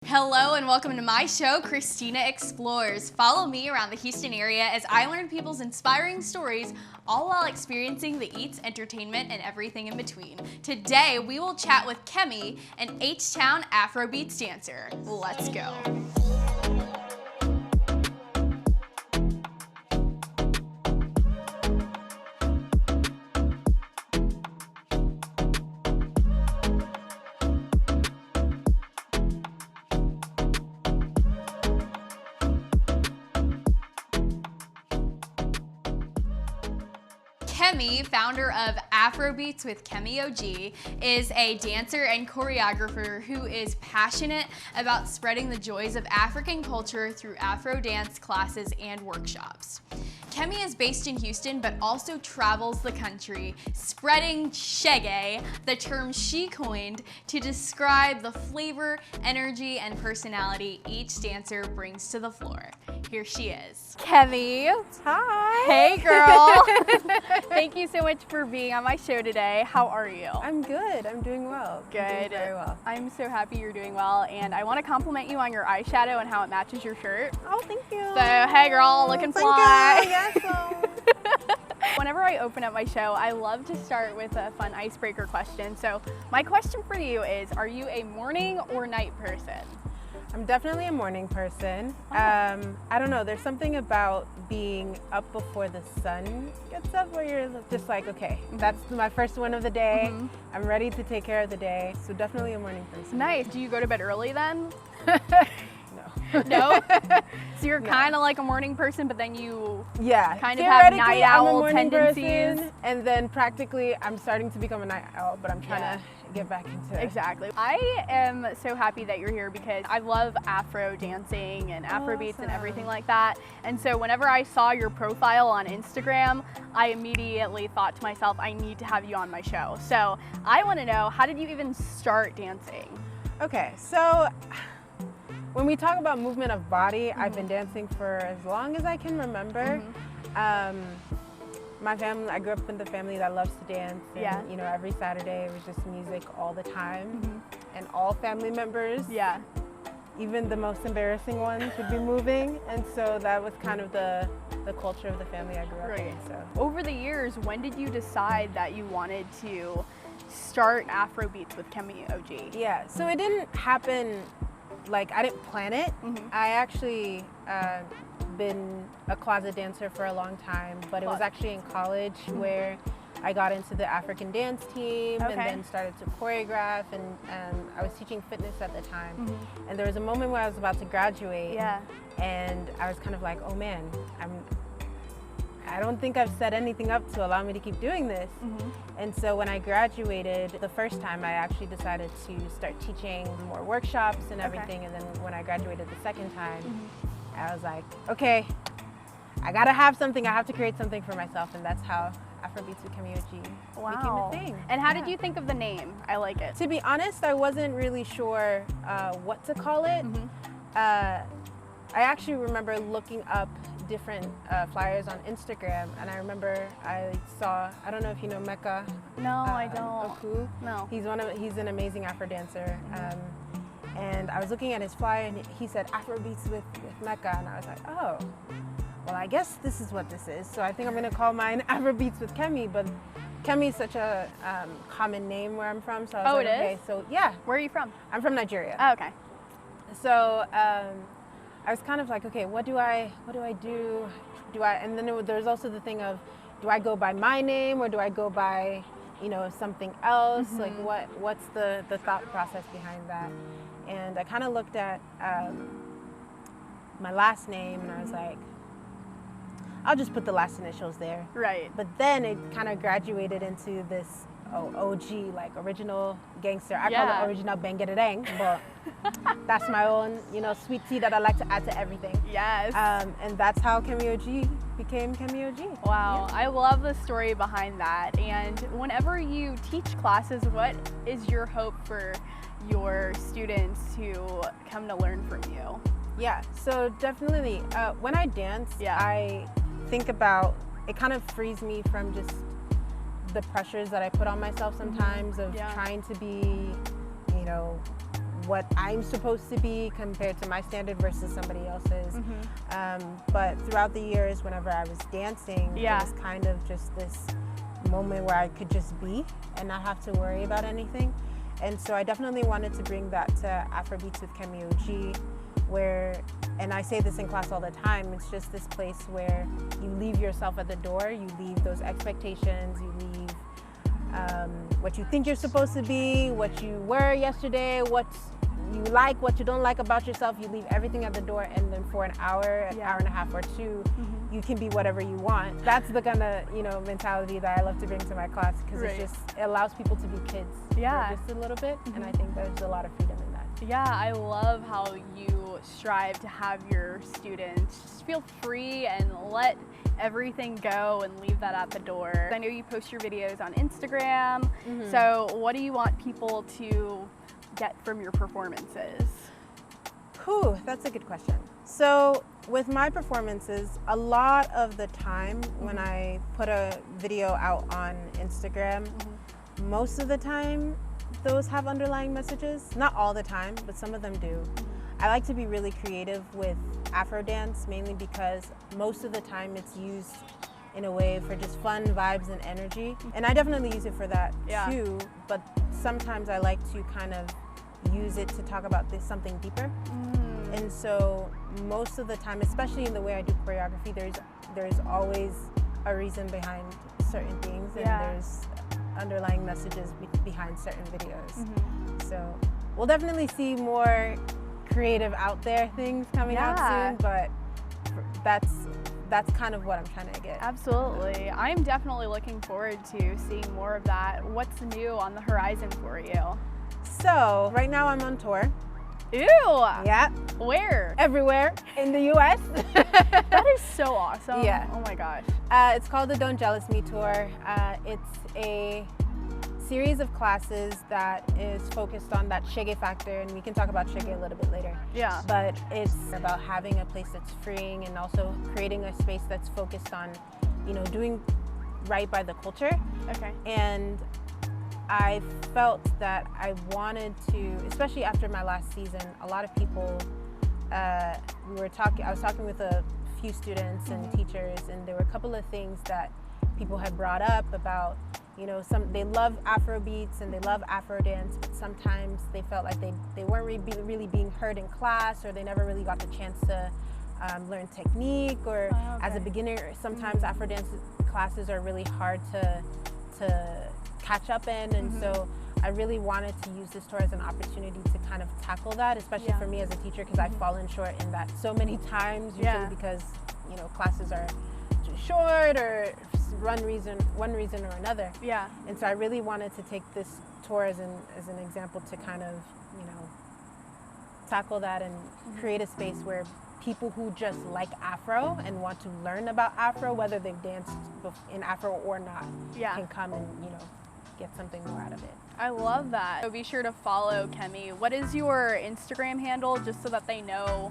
Hello and welcome to my show, Christina Explores. Follow me around the Houston area as I learn people's inspiring stories, all while experiencing the eats, entertainment, and everything in between. Today, we will chat with Kemi, an H-Town Afrobeats dancer. Let's go. Kemi, founder of Afrobeats with Kemi OG, is a dancer and choreographer who is passionate about spreading the joys of African culture through Afrodance classes and workshops. Kemi is based in Houston, but also travels the country, spreading shege, the term she coined to describe the flavor, energy, and personality each dancer brings to the floor. Here she is. Kemi. Hi. Hey, girl. Thank you so much for being on my show today. How are you? I'm good. I'm doing well. Good. I'm doing very well. I'm so happy you're doing well, and I want to compliment you on your eyeshadow and how it matches your shirt. Oh, thank you. So, hey, girl, looking Thank fly. you. Yes. Whenever I open up my show, I love to start with a fun icebreaker question. So, my question for you is, are you a morning or night person? I'm definitely a morning person. Oh. I don't know. There's something about being up before the sun gets up where you're just like, okay, that's my first one of the day. I'm ready to take care of the day. So definitely a morning person. Nice. Do you go to bed early then? No. No? So you're kind of like a morning person, but then you kind of have Theoretically, night I'm a owl morning tendencies. person, and then practically I'm starting to become a night owl, but I'm trying to get back into it. Exactly. I am so happy that you're here because I love Afro dancing and Afrobeats and everything like that. And so whenever I saw your profile on Instagram, I immediately thought to myself, I need to have you on my show. So I want to know, how did you even start dancing? Okay, so when we talk about movement of body, I've been dancing for as long as I can remember. My family, I grew up in the family that loves to dance. And, you know, every Saturday it was just music all the time. And all family members, even the most embarrassing ones, would be moving. And so that was kind of the culture of the family I grew up in. So. Over the years, when did you decide that you wanted to start Afrobeats with Kemi OG? Yeah, so it didn't happen, like I didn't plan it. I actually been a closet dancer for a long time, but it was actually in college where I got into the African dance team and then started to choreograph, and I was teaching fitness at the time. And there was a moment where I was about to graduate and I was kind of like, oh man, I don't think I've set anything up to allow me to keep doing this. And so when I graduated the first time, I actually decided to start teaching more workshops and everything. And then when I graduated the second time, I was like, okay, I gotta have something. I have to create something for myself. And that's how Afrobeats with Kemi OG became a thing. And how did you think of the name? I like it. To be honest, I wasn't really sure what to call it. I actually remember looking up different flyers on Instagram, and I remember I saw, I don't know if you know Mecca. No, I don't. Oku. No. He's an amazing Afro dancer. And I was looking at his flyer and he said Afrobeats with Mecca, and I was like, oh, well, I guess this is what this is. So I think I'm gonna call mine Afrobeats with Kemi, but Kemi is such a common name where I'm from. So I was like, okay, so yeah. Where are you from? I'm from Nigeria. Oh, okay. So I was kind of like, okay, what do I do? And then there's also the thing of, do I go by my name or do I go by, you know, something else? Like what's the thought process behind that? And I kind of looked at my last name and I was like, I'll just put the last initials there. Right. But then it kind of graduated into this OG, like original gangster. I call it original bang-get-a-dang, but that's my own, you know, sweet tea that I like to add to everything. Yes. And that's how Kemi OG became Kemi OG. Wow, I love the story behind that. And whenever you teach classes, what is your hope for your students to come to learn from you? Yeah, so definitely, when I dance, I think about, it kind of frees me from just the pressures that I put on myself sometimes of trying to be, you know, what I'm supposed to be compared to my standard versus somebody else's. But throughout the years, whenever I was dancing, it was kind of just this moment where I could just be and not have to worry about anything. And so I definitely wanted to bring that to Afrobeats with Kemi OG, where, and I say this in class all the time, it's just this place where you leave yourself at the door, you leave those expectations, you leave what you think you're supposed to be, what you were yesterday, what you like, what you don't like about yourself, you leave everything at the door, and then for an hour, hour and a half or two, you can be whatever you want. That's the kind of, you know, mentality that I love to bring to my class, because it allows people to be kids for just a little bit, and I think there's a lot of freedom in that. Yeah, I love how you strive to have your students just feel free and let everything go and leave that at the door. I know you post your videos on Instagram, so what do you want people to get from your performances? Whew, that's a good question. So with my performances, a lot of the time when I put a video out on Instagram, most of the time those have underlying messages. Not all the time, but some of them do. I like to be really creative with Afrodance, mainly because most of the time it's used in a way for just fun vibes and energy. And I definitely use it for that too, but sometimes I like to kind of use it to talk about something deeper. And so most of the time, especially in the way I do choreography, there's always a reason behind certain things, and there's underlying messages behind certain videos. So we'll definitely see more creative out there things coming out soon, but that's kind of what I'm trying to get. Absolutely. I'm definitely looking forward to seeing more of that. What's new on the horizon for you? So right now I'm on tour. Ew! Yeah. Where? Everywhere in the US. That is so awesome. Yeah. Oh my gosh. It's called the Don't Jealous Me Tour. It's a series of classes that is focused on that shege factor, and we can talk about shege a little bit later. Yeah. But it's about having a place that's freeing and also creating a space that's focused on, you know, doing right by the culture. Okay. And I felt that I wanted to, especially after my last season, a lot of people, I was talking with a few students and teachers, and there were a couple of things that people had brought up about, you know, they love Afrobeats and they love Afrodance, but sometimes they felt like they weren't really being heard in class, or they never really got the chance to learn technique, or as a beginner, sometimes Afrodance classes are really hard to catch up in, and so I really wanted to use this tour as an opportunity to kind of tackle that, especially for me as a teacher, because I've fallen short in that so many times, usually because, you know, classes are too short or one reason or another. Yeah. And so I really wanted to take this tour as an example to kind of, you know, tackle that and create a space where people who just like Afro and want to learn about Afro, whether they've danced in Afro or not, can come and, you know, get something more out of it. I love that. So be sure to follow Kemi. What is your Instagram handle, just so that they know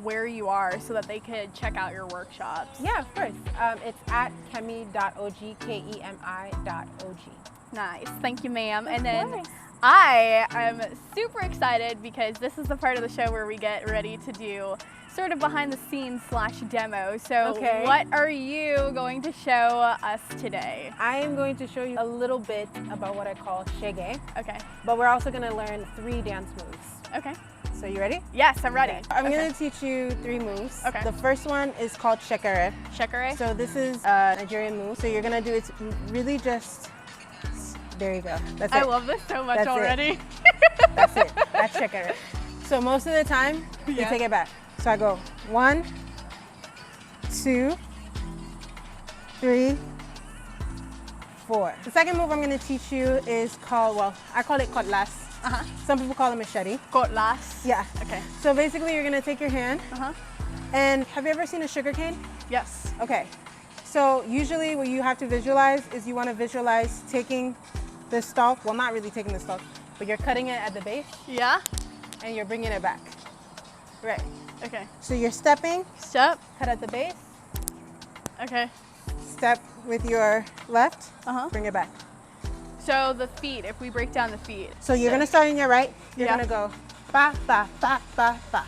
where you are, so that they could check out your workshops? Yeah, of course. It's at kemi.og, KEMI.og. Nice. Thank you, ma'am. And then I am super excited because this is the part of the show where we get ready to do sort of behind the scenes / demo. So what are you going to show us today? I am going to show you a little bit about what I call shege. Okay. But we're also going to learn 3 dance moves. Okay. So you ready? Yes, I'm ready. Okay. I'm going to teach you 3 moves. Okay. The first one is called shekere. Shekere? So this is a Nigerian move. So you're going to do it really just, there you go. That's it. I love this so much already. That's it. That's shekere. So most of the time, you take it back. So I go 1, 2, 3, 4. The second move I'm going to teach you is called, well, I call it cutlass. Some people call it machete. Cutlass? Yeah. Okay. So basically you're going to take your hand, and have you ever seen a sugar cane? Yes. Okay. So usually what you have to visualize is you want to visualize taking the stalk, well, not really taking the stalk, but you're cutting it at the base. Yeah. And you're bringing it back. Right. Okay. So you're stepping. Step. Cut at the base. Okay. Step with your left. Bring it back. So the feet, if we break down the feet. So you're going to start in your right. You're going to go Fa, fa, fa, fa, fa.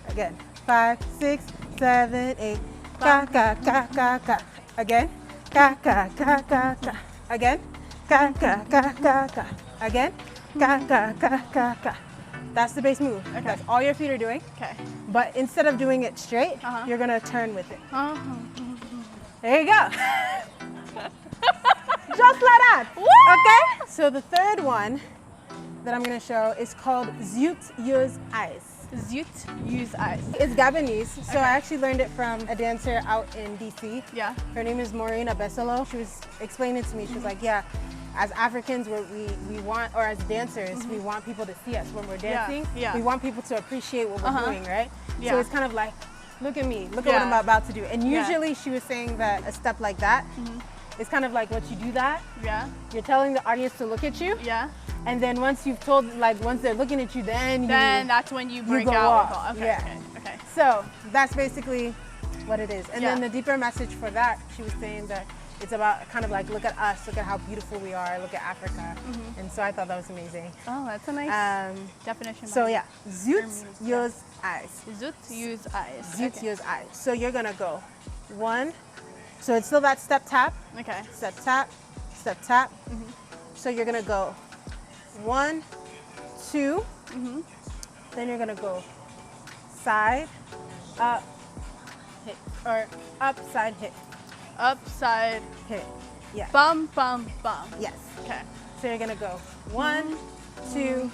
Again. 5, 6, 7, 8. Ka, ka, ka, ka, ka. Again. Ka, ka, ka, ka, ka. Again. Ka, ka, ka, ka, ka. Again. Ka, ka, ka, ka, ka. That's the bass move. Okay. That's all your feet are doing. Okay. But instead of doing it straight, you're gonna turn with it. There you go. Just like that. Okay? So the third one that I'm gonna show is called Zoot Use Eyes. Zoot Use Eyes. It's Gabonese, so I actually learned it from a dancer out in DC. Yeah. Her name is Maureen Abesolo. She was explaining to me, she was like, yeah, as Africans, we want, or as dancers, we want people to see us when we're dancing. Yeah. We want people to appreciate what we're doing, right? Yeah. So it's kind of like, look at me, look at what I'm about to do. And usually she was saying that a step like that is kind of like, once you do that, you're telling the audience to look at you. Yeah. And then once you've told, like once they're looking at you, then that's when you break go out. off. Okay, Yeah. okay. So that's basically what it is. And then the deeper message for that, she was saying that it's about kind of like, look at us, look at how beautiful we are, look at Africa. And so I thought that was amazing. Oh, that's a nice definition. So yeah, Zoot Use Eyes. Zoot Use Eyes. Zoot Use Eyes. So you're gonna go 1, so it's still that step tap. Okay. Step tap, step tap. So you're gonna go 1, 2, then you're gonna go side, up, hit, or up, side, hit. Upside, hit. Yeah. Bum, bum, bum. Yes. Okay. So you're gonna go 1, 2,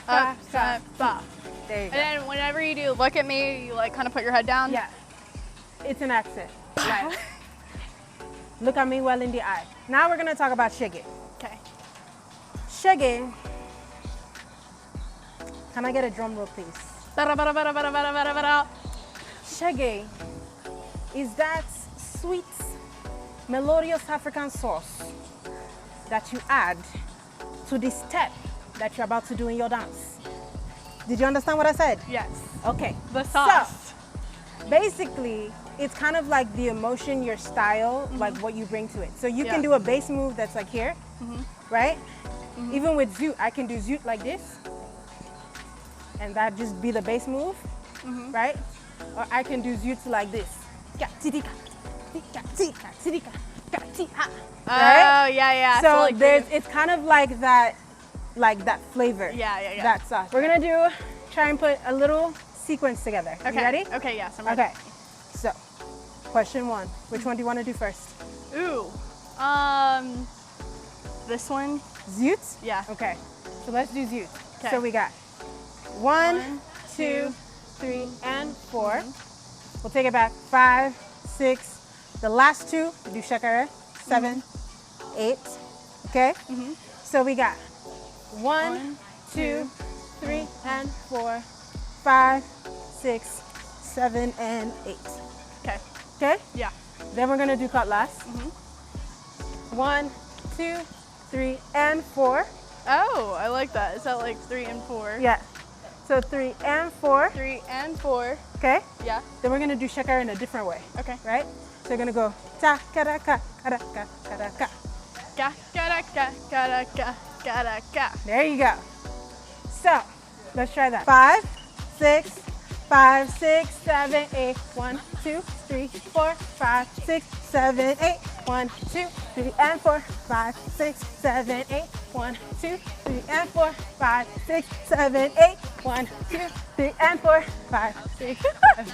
Upside, bum. There you go. And then whenever you do look at me, you like kind of put your head down? Yeah. It's an accent. Like, look at me well in the eye. Now we're gonna talk about shege. Okay. Shege. Can I get a drum roll, please? Shege is that sweet, melodious African sauce that you add to the step that you're about to do in your dance. Did you understand what I said? Yes. Okay. The sauce. So, basically, it's kind of like the emotion, your style, like what you bring to it. So you can do a bass move that's like here, right? Even with zoot, I can do zoot like this, and that just be the bass move, right? Or I can do zoot like this. Oh, yeah. So like it's kind of like that flavor. Yeah. That sauce. We're gonna try and put a little sequence together. Okay. You ready? Okay, yes, I'm ready. Okay. So, question 1. Which one do you want to do first? Ooh. This one? Zoot? Yeah. Okay. So let's do zoot. Okay. So we got 1, 2, 3, and 4. We'll take it back. 5, 6. The last 2, do shakara. 7, 8. Okay? So we got 1, 2, 3, and 4, 5, 6, 7, and 8. Okay. Okay? Yeah. Then we're gonna do cut last. 1, 2, 3, and 4. Oh, I like that. Is that like 3 and 4? Yeah. So 3 and 4. 3 and 4. Okay? Yeah. Then we're gonna do shakara in a different way. Okay. Right? So you're gonna go ta kara ka kara ka kara ka. Ka ka ka ka ka ka ka. There you go. So let's try that. 5, 6, 5, 6, 7, 8. 1, 2, 3, 4, 5, 6, 7, 8. 1, 2, 3, and 4, 5, 6, 7, 8. 1, 2, 3, and 4, 5, 6, 7, 8. 1, 2, 3, and 4, 5, 6, 7.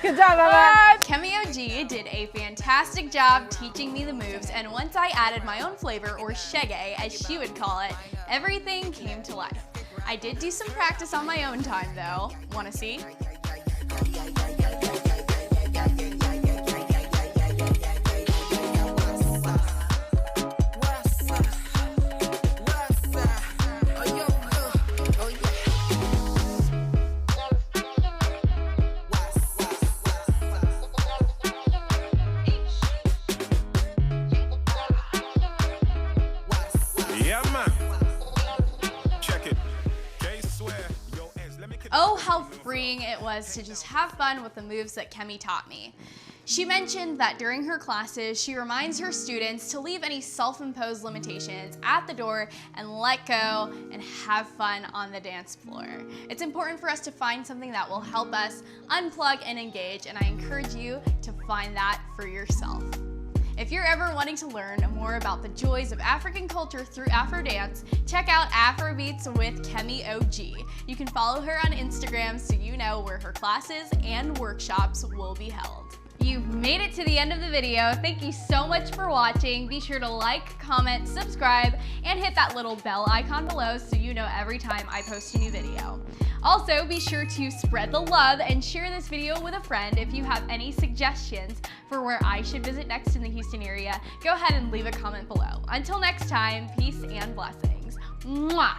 Good job, Mama. Kemi OG did a fantastic job teaching me the moves, and once I added my own flavor, or shege as she would call it, everything came to life. I did do some practice on my own time though. Wanna see? Oh, how freeing it was to just have fun with the moves that Kemi taught me. She mentioned that during her classes, she reminds her students to leave any self-imposed limitations at the door and let go and have fun on the dance floor. It's important for us to find something that will help us unplug and engage, and I encourage you to find that for yourself. If you're ever wanting to learn more about the joys of African culture through Afrodance, check out Afrobeats with Kemi OG. You can follow her on Instagram so you know where her classes and workshops will be held. You've made it to the end of the video. Thank you so much for watching. Be sure to like, comment, subscribe, and hit that little bell icon below so you know every time I post a new video. Also, be sure to spread the love and share this video with a friend. If you have any suggestions for where I should visit next in the Houston area, go ahead and leave a comment below. Until next time, peace and blessings. Mwah!